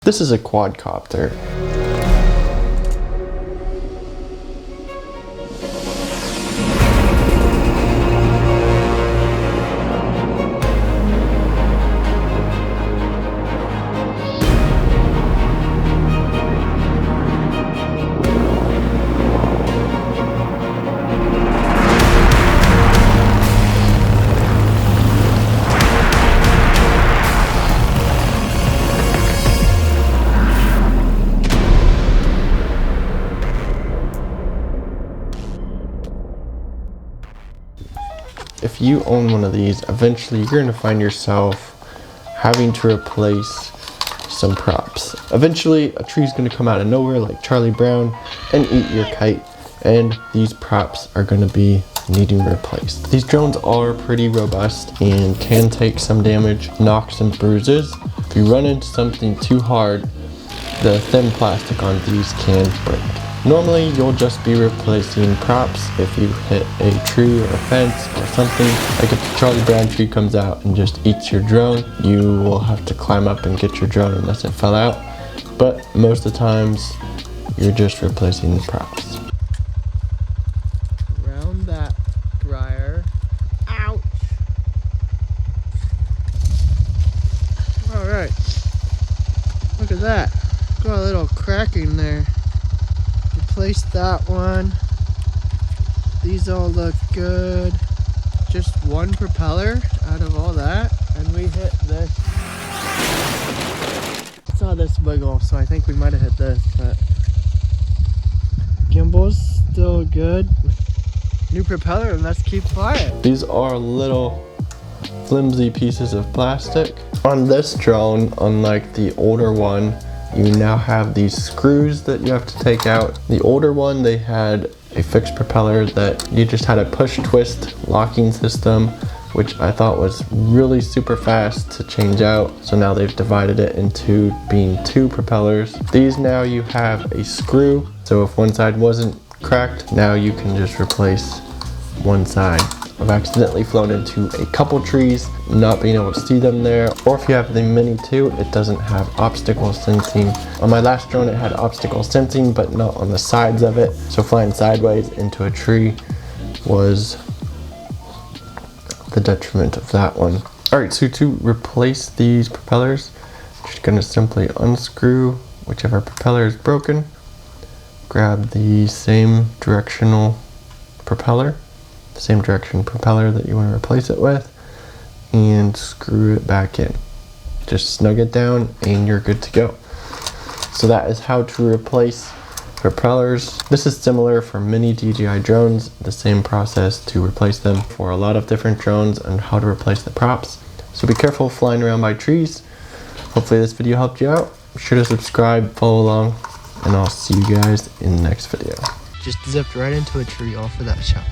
This is a quadcopter. If you own one of these, eventually you're going to find yourself having to replace some props. Eventually a tree's going to come out of nowhere like Charlie Brown and eat your kite, and these props are going to be needing replaced. These drones are pretty robust and can take some damage, knocks and bruises. If you run into something too hard, the thin plastic on these can break. Normally, you'll just be replacing props if you hit a tree or a fence or something. Like if the Charlie Brown tree comes out and just eats your drone, you will have to climb up and get your drone unless it fell out. But most of the times, you're just replacing the props. Around that briar. Ouch! Alright. Look at that. Got a little cracking there. Replace that one. These all look good. Just one propeller out of all that, and we hit this. I saw this wiggle, so I think we might have hit this, but gimbal's still good. New propeller, and let's keep flying. These are little flimsy pieces of plastic. On this drone, unlike the older one, you now have these screws that you have to take out. The older one, they had a fixed propeller that you just had a push twist locking system, which I thought was really super fast to change out. So now they've divided it into being two propellers. These now you have a screw. So if one side wasn't cracked, now you can just replace one side. I've accidentally flown into a couple trees, not being able to see them there. Or if you have the Mini 2, it doesn't have obstacle sensing. On my last drone, it had obstacle sensing, but not on the sides of it. So flying sideways into a tree was the detriment of that one. All right, so to replace these propellers, just gonna simply unscrew whichever propeller is broken, grab the same directional propeller, the same direction propeller that you want to replace it with, and screw it back in. Just snug it down and you're good to go. So that is how to replace propellers. This is similar for many DJI drones, the same process to replace them for a lot of different drones and how to replace the props. So be careful flying around by trees. Hopefully this video helped you out. Be sure to subscribe, follow along, and I'll see you guys in the next video. Just zipped right into a tree all for that shot.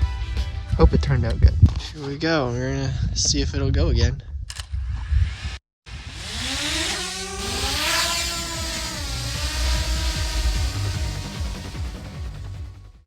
Hope it turned out good. Here we go. We're gonna see if it'll go again.